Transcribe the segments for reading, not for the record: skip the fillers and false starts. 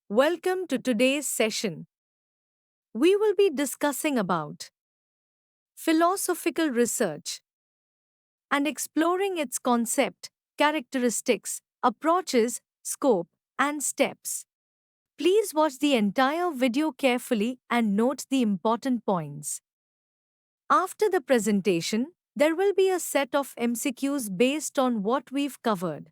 Welcome to today's session. We will be discussing about philosophical research and exploring its concept, characteristics, approaches, scope, and steps. Please watch the entire video carefully and note the important points. After the presentation, there will be a set of MCQs based on what we've covered.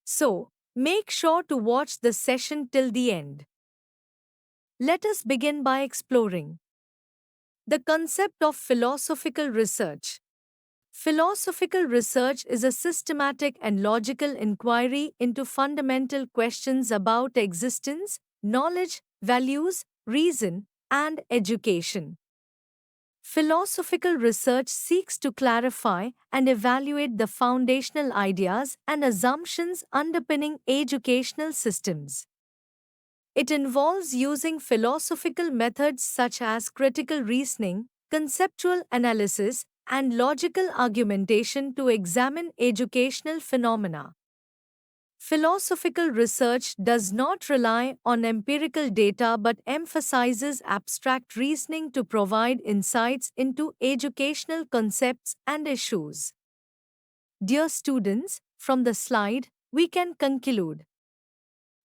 So, make sure to watch the session till the end. Let us begin by exploring the concept of philosophical research. Philosophical research is a systematic and logical inquiry into fundamental questions about existence, knowledge, values, reason, and education. Philosophical research seeks to clarify and evaluate the foundational ideas and assumptions underpinning educational systems. It involves using philosophical methods such as critical reasoning, conceptual analysis, and logical argumentation to examine educational phenomena. Philosophical research does not rely on empirical data but emphasizes abstract reasoning to provide insights into educational concepts and issues. Dear students, from the slide, we can conclude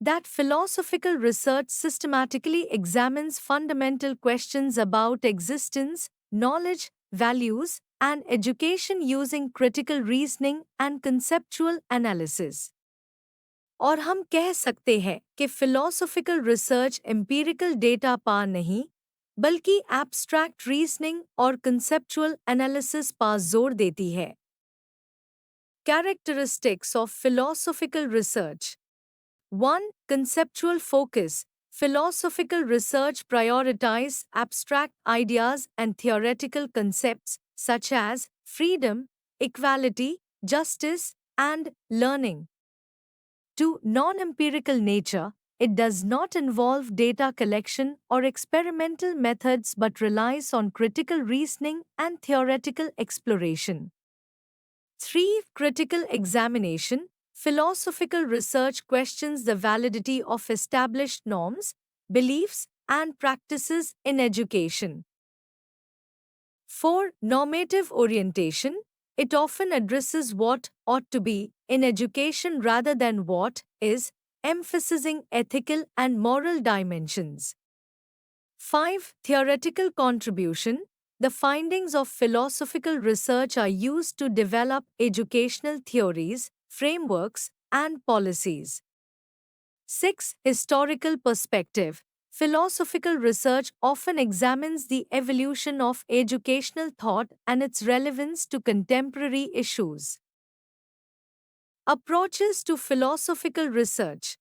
that philosophical research systematically examines fundamental questions about existence, knowledge, values, and education using critical reasoning and conceptual analysis. और हम कह सकते हैं कि philosophical research empirical data पर नहीं, बल्कि abstract reasoning और conceptual analysis पर जोर देती है. Characteristics of philosophical research. 1. Conceptual focus. Philosophical research prioritizes abstract ideas and theoretical concepts such as freedom, equality, justice, and learning. 2. Non-empirical nature. It does not involve data collection or experimental methods but relies on critical reasoning and theoretical exploration. 3. Critical examination. Philosophical research questions the validity of established norms, beliefs, and practices in education. 4. Normative orientation. It often addresses what ought to be in education rather than what is, emphasizing ethical and moral dimensions. 5. Theoretical contribution. The findings of philosophical research are used to develop educational theories, frameworks, and policies. 6. Historical perspective. Philosophical research often examines the evolution of educational thought and its relevance to contemporary issues. Approaches to philosophical research.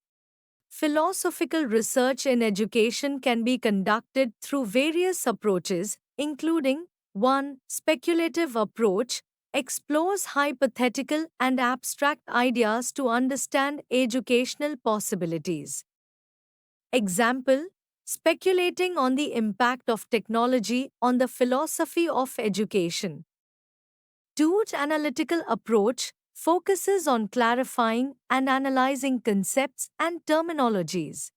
Philosophical research in education can be conducted through various approaches, including 1. Speculative approach explores hypothetical and abstract ideas to understand educational possibilities. Example: speculating on the impact of technology on the philosophy of education. 2. Analytical approach focuses on clarifying and analyzing concepts and terminologies.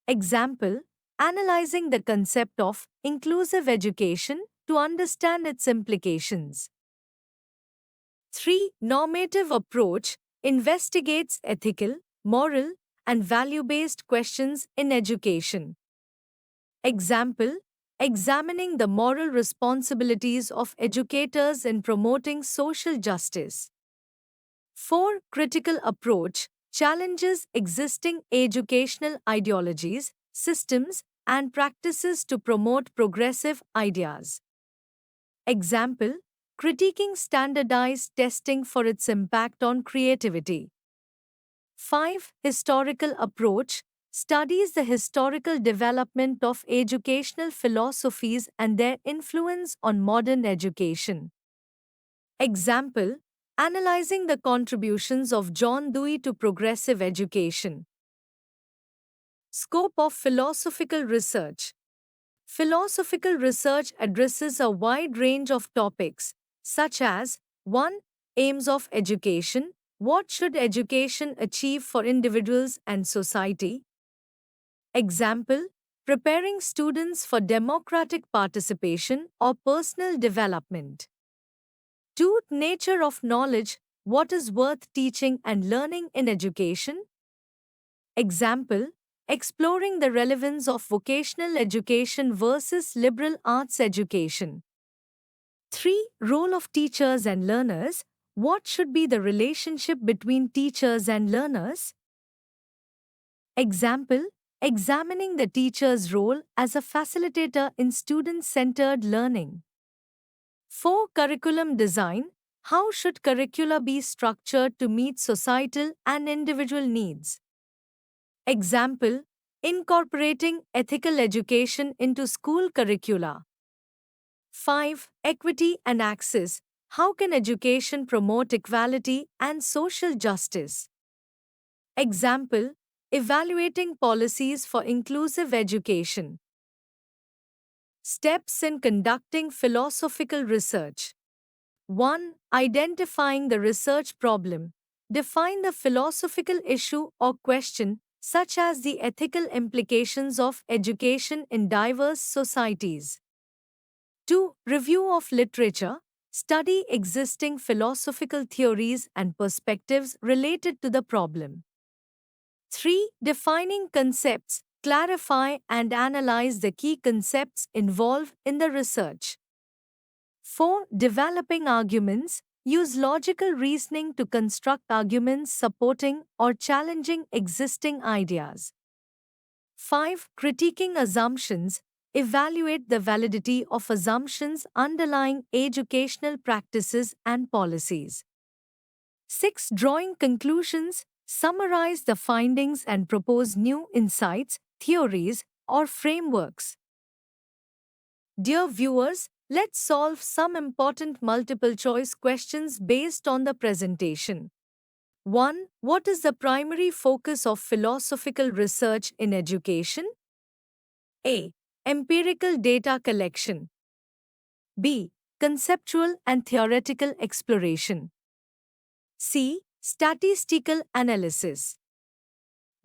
Example: analyzing the concept of inclusive education to understand its implications. 3. Normative approach investigates ethical, moral, and value-based questions in education. Example: examining the moral responsibilities of educators in promoting social justice. 4. Critical approach challenges existing educational ideologies, systems, and practices to promote progressive ideas. Example: critiquing standardized testing for its impact on creativity. 5. Historical approach studies the historical development of educational philosophies and their influence on modern education. Example: analyzing the contributions of John Dewey to progressive education. Scope of philosophical research. Philosophical research addresses a wide range of topics, such as 1. Aims of education. What should education achieve for individuals and society? Example, preparing students for democratic participation or personal development. 2. Nature of knowledge, what is worth teaching and learning in education? Example, exploring the relevance of vocational education versus liberal arts education. 3. Role of teachers and learners, what should be the relationship between teachers and learners? Example, examining the teacher's role as a facilitator in student-centered learning. 4. Curriculum design, how should curricula be structured to meet societal and individual needs? Example, incorporating ethical education into school curricula. 5. Equity and access, how can education promote equality and social justice? Example, evaluating policies for inclusive education. Steps in conducting philosophical research. 1. Identifying the research problem. Define the philosophical issue or question, such as the ethical implications of education in diverse societies. 2. Review of literature. Study existing philosophical theories and perspectives related to the problem. 3. Defining concepts. Clarify and analyze the key concepts involved in the research. 4. Developing arguments. Use logical reasoning to construct arguments supporting or challenging existing ideas. 5. Critiquing assumptions. Evaluate the validity of assumptions underlying educational practices and policies. 6. Drawing conclusions. Summarize the findings and propose new insights, theories, or frameworks. Dear viewers, let's solve some important multiple choice questions based on the presentation. 1. What is the primary focus of philosophical research in education? A. Empirical data collection. B. Conceptual and theoretical exploration. C. Statistical analysis.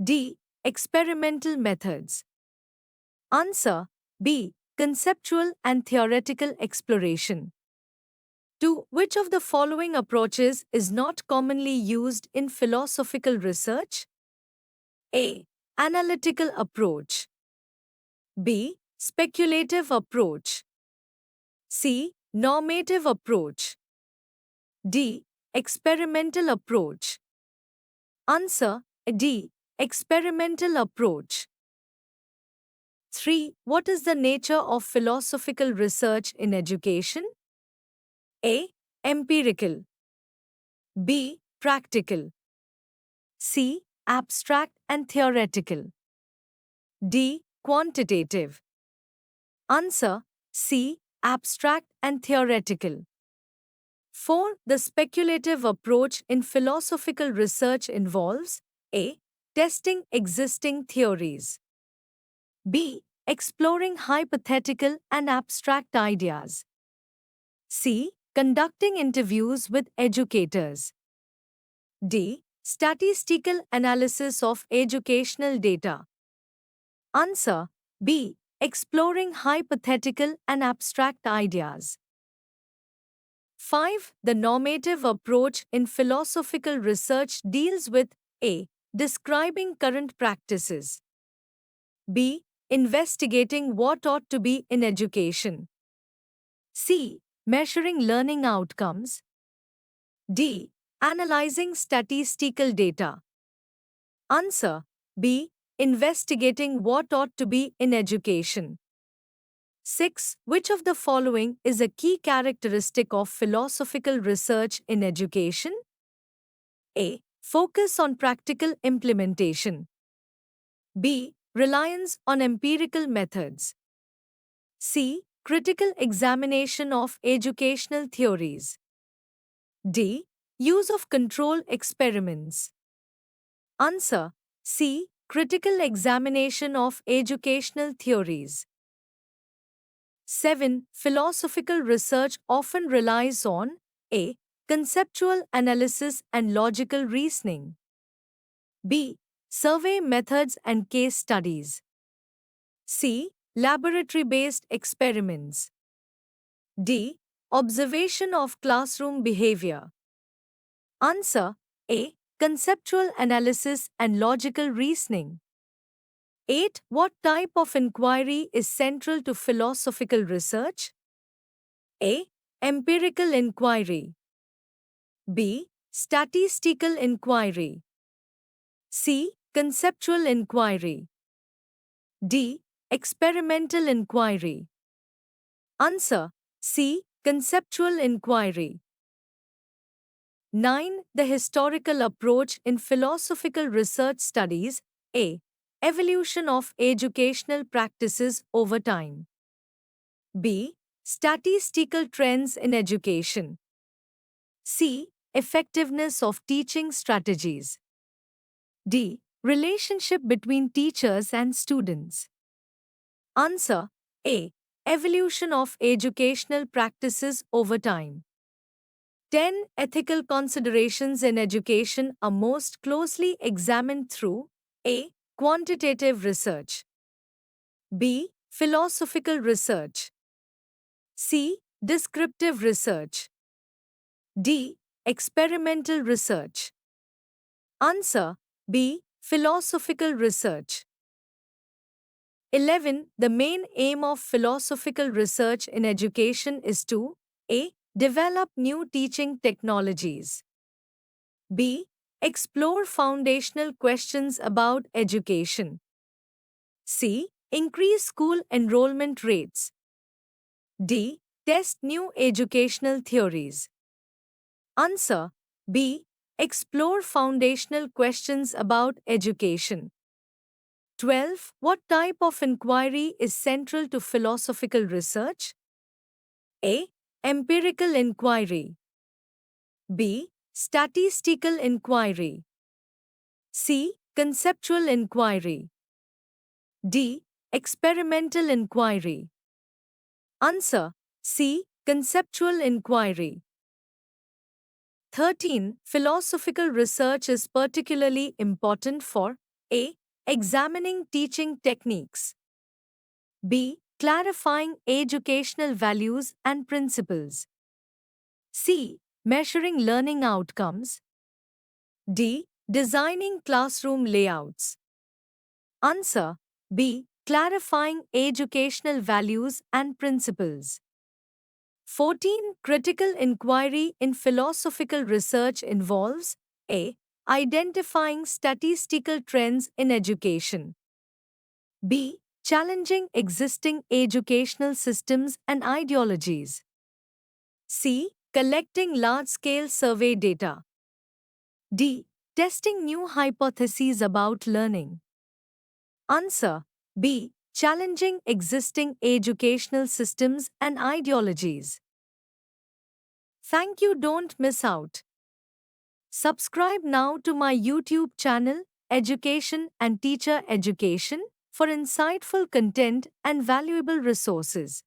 D. Experimental methods. Answer B. Conceptual and theoretical exploration. 2. Which of the following approaches is not commonly used in philosophical research? A. Analytical approach. B. Speculative approach. C. Normative approach. D. Experimental approach. Answer D. Experimental approach. 3. What is the nature of philosophical research in education? A. Empirical. B. Practical. C. Abstract and theoretical. D. Quantitative. Answer C. Abstract and theoretical. 4. The speculative approach in philosophical research involves A. Testing existing theories. B. Exploring hypothetical and abstract ideas. C. Conducting interviews with educators. D. Statistical analysis of educational data. Answer B. Exploring hypothetical and abstract ideas. 5. The normative approach in philosophical research deals with A. Describing current practices. B. Investigating what ought to be in education. C. Measuring learning outcomes. D. Analyzing statistical data. Answer B. Investigating what ought to be in education. 6. Which of the following is a key characteristic of philosophical research in education? A. Focus on practical implementation. B. Reliance on empirical methods. C. Critical examination of educational theories. D. Use of control experiments. Answer C. Critical examination of educational theories. 7. Philosophical research often relies on A. Conceptual analysis and logical reasoning. B. Survey methods and case studies. C. Laboratory-based experiments. D. Observation of classroom behavior. Answer A. Conceptual analysis and logical reasoning. 8. What type of inquiry is central to philosophical research? A. Empirical inquiry. B. Statistical inquiry. C. Conceptual inquiry. D. Experimental inquiry. Answer C. Conceptual inquiry. 9. The historical approach in philosophical research studies. A. Evolution of educational practices over time. B. Statistical trends in education. C. Effectiveness of teaching strategies. D. Relationship between teachers and students. Answer A. Evolution of educational practices over time. 10. Ethical considerations in education are most closely examined through A. Quantitative research. B. Philosophical research. C. Descriptive research. D. Experimental research. Answer B. Philosophical research. 11. The main aim of philosophical research in education is to A. Develop new teaching technologies. B. Explore foundational questions about education. C. Increase school enrollment rates. D. Test new educational theories. Answer B. Explore foundational questions about education. 12. What type of inquiry is central to philosophical research? A. Empirical inquiry. B. Statistical inquiry. C. Conceptual inquiry. D. Experimental inquiry. Answer C. Conceptual inquiry. 13. Philosophical research is particularly important for A. Examining teaching techniques. B. Clarifying educational values and principles. C. Measuring learning outcomes. D. Designing classroom layouts. Answer B. Clarifying educational values and principles. 14. Critical inquiry in philosophical research involves A. Identifying statistical trends in education. B. Challenging existing educational systems and ideologies. C. Collecting large-scale survey data. D. Testing new hypotheses about learning. Answer B. Challenging existing educational systems and ideologies. Thank you, don't miss out. Subscribe now to my YouTube channel, Education and Teacher Education, for insightful content and valuable resources.